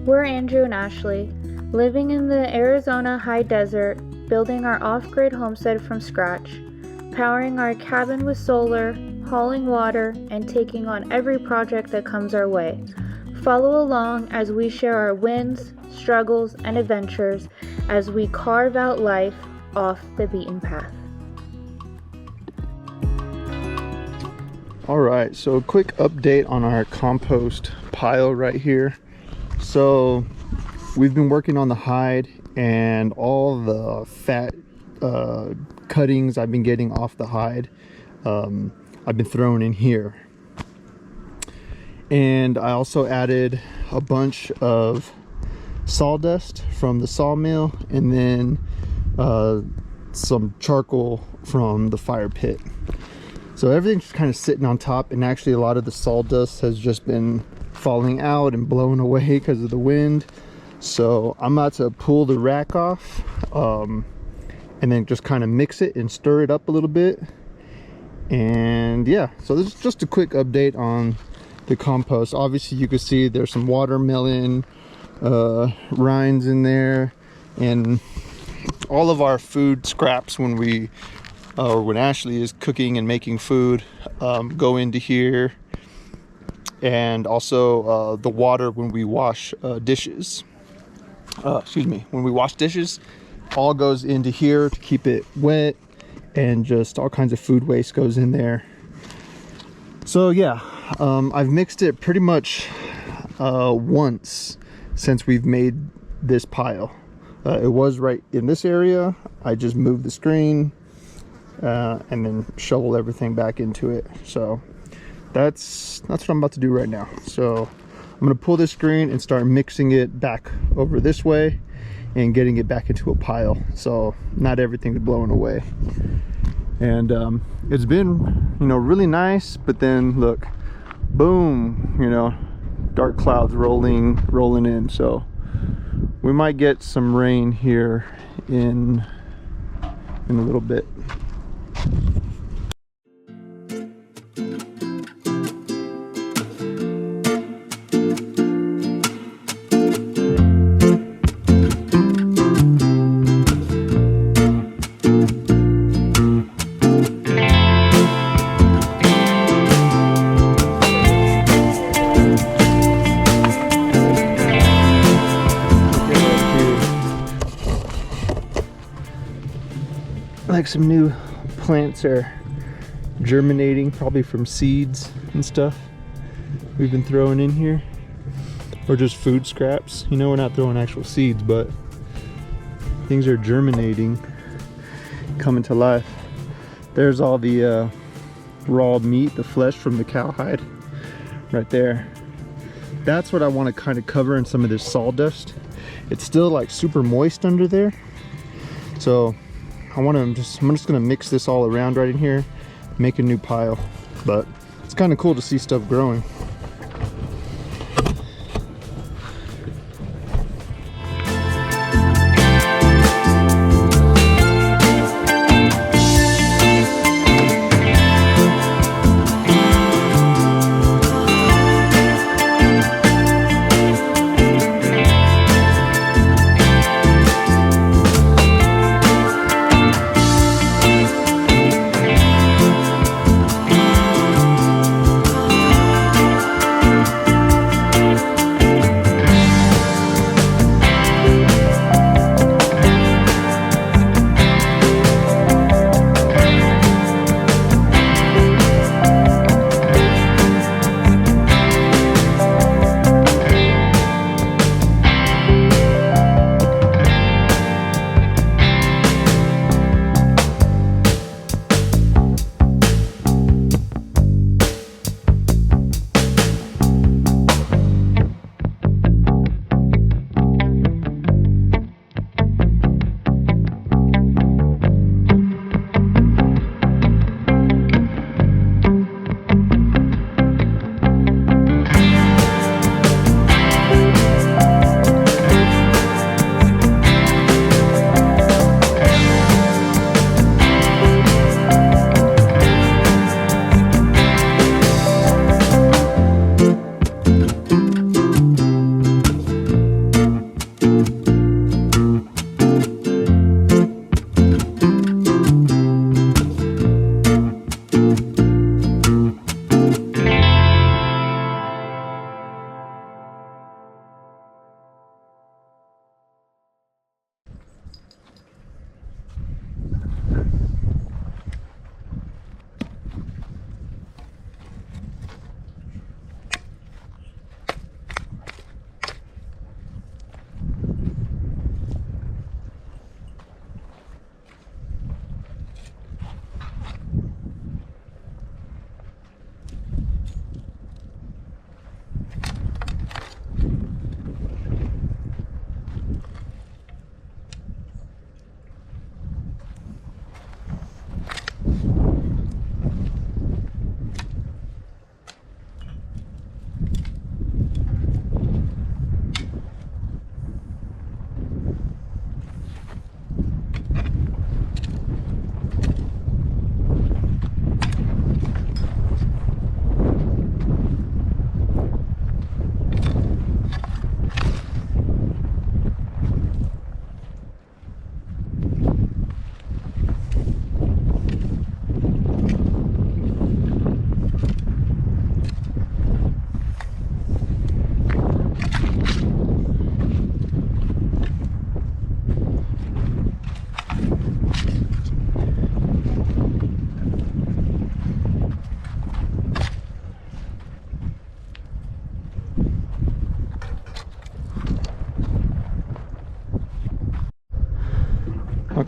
We're Andrew and Ashley, living in the Arizona high desert, building our off-grid homestead from scratch, powering our cabin with solar, hauling water, and taking on every project that comes our way. Follow along as we share our wins, struggles, and adventures as we carve out life off the beaten path. All right, so a quick update on our compost pile right here. So we've been working on the hide, and all the fat cuttings I've been getting off the hide, I've been throwing in here. And I also added a bunch of sawdust from the sawmill, and then some charcoal from the fire pit. So everything's just kind of sitting on top, and actually a lot of the sawdust has just been falling out and blown away because of the wind. So I'm about to pull the rack off and then just kind of mix it and stir it up a little bit. And yeah, so this is just a quick update on the compost. Obviously you can see there's some watermelon rinds in there, and all of our food scraps when we or when Ashley is cooking and making food go into here. And also the water when we wash dishes, when we wash dishes, all goes into here to keep it wet, and just all kinds of food waste goes in there. So yeah, I've mixed it pretty much once since we've made this pile. It was right in this area. I just moved the screen and then shovel everything back into it. So that's what I'm about to do right now. So I'm gonna pull this screen and start mixing it back over this way and getting it back into a pile, so not everything's blowing away. And it's been, really nice, but then look, boom, dark clouds rolling in. So we might get some rain here in a little bit. Like some new plants are germinating, probably from seeds and stuff we've been throwing in here, or just food scraps. We're not throwing actual seeds, but things are germinating, coming to life. There's all the raw meat, the flesh from the cowhide right there. That's what I want to kind of cover in some of this sawdust. It's still like super moist under there, so I'm just gonna mix this all around right in here, make a new pile. But it's kind of cool to see stuff growing.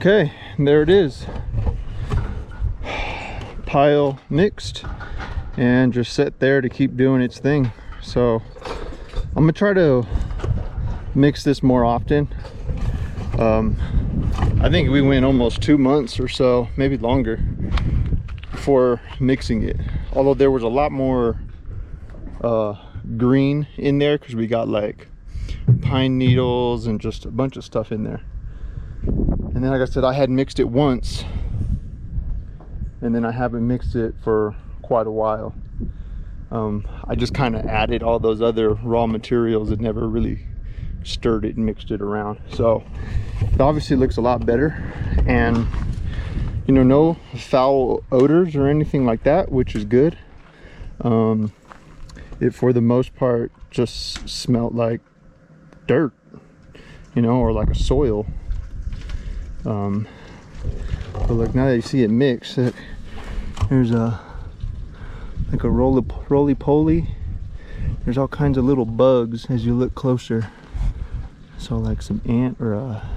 Okay, there it is. Pile mixed and just set there to keep doing its thing. So I'm gonna try to mix this more often. I think we went almost 2 months or so, maybe longer, before mixing it. Although there was a lot more green in there because we got like pine needles and just a bunch of stuff in there. And then, like I said, I had mixed it once, and then I haven't mixed it for quite a while. I just kind of added all those other raw materials and never really stirred it and mixed it around. So it obviously looks a lot better, and you know, no foul odors or anything like that, which is good. It for the most part just smelled like dirt, you know, or like a soil. But look, now that you see it mixed, there's like a roly-poly. There's all kinds of little bugs as you look closer. So like some ant or a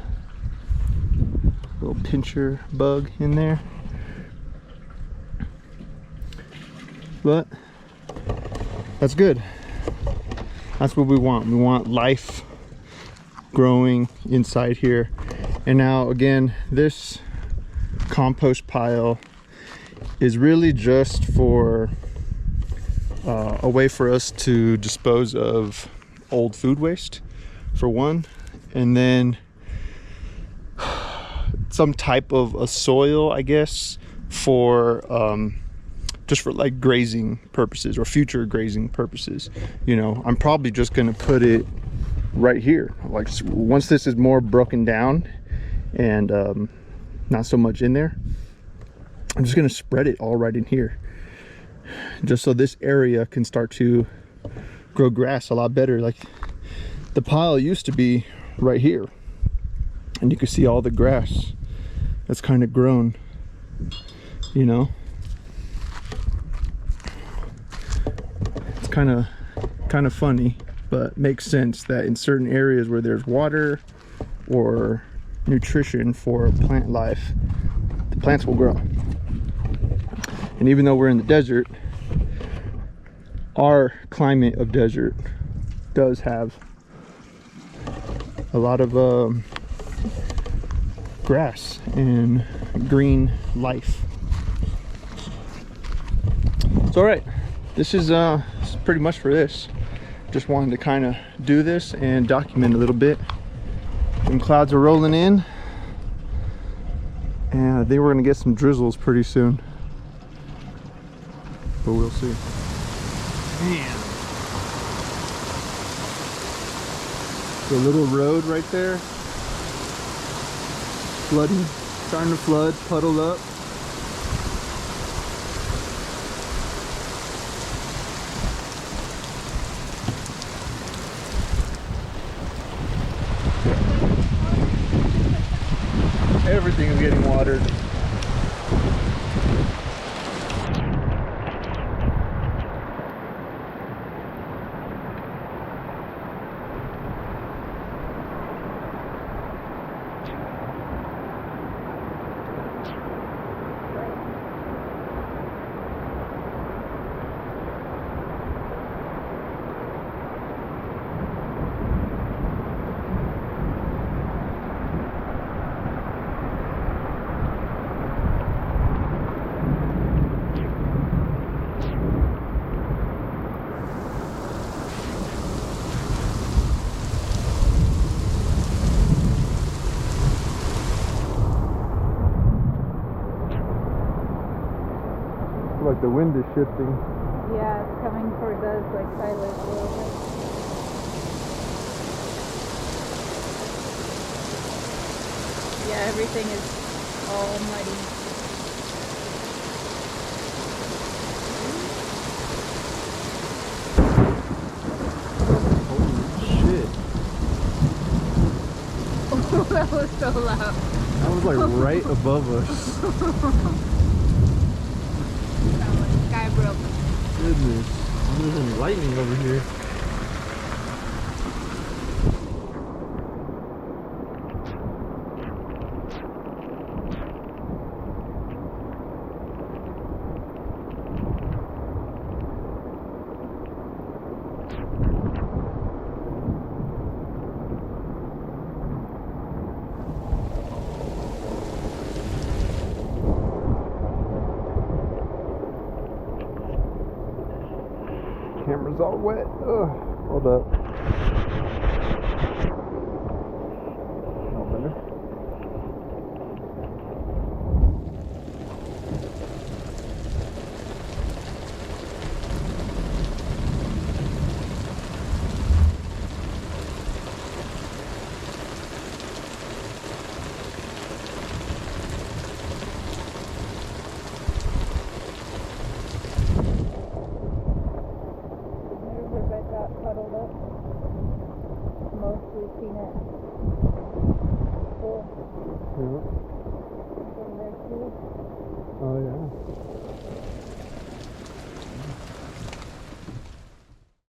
little pincher bug in there. But that's good. That's what we want. We want life growing inside here. And now again, this compost pile is really just for a way for us to dispose of old food waste, for one, and then some type of a soil, I guess, for just for like grazing purposes or future grazing purposes. You know, I'm probably just gonna put it right here. Like once this is more broken down and not so much in there, I'm just gonna spread it all right in here, just so this area can start to grow grass a lot better. Like the pile used to be right here, and you can see all the grass that's kind of grown, you know. It's kind of funny, but makes sense that in certain areas where there's water or nutrition for plant life, the plants will grow. And even though we're in the desert, our climate of desert does have a lot of grass and green life. So all right, this is pretty much for this. Just wanted to kind of do this and document a little bit. Some clouds are rolling in, and I think we're gonna get some drizzles pretty soon, but we'll see. Man, the little road right there, flooding, starting to flood, puddle up. Everything is getting watered. Like the wind is shifting. Yeah, it's coming towards us like sideways a little bit. Yeah, everything is all muddy. Holy shit. That was so loud. That was like right above us. Sky broke. Goodness, there's some lightning over here. clothes all wet. Ugh. Hold up. No better. Cuddled up. Mostly peanut. Cool. Yeah. Over there too. Oh yeah.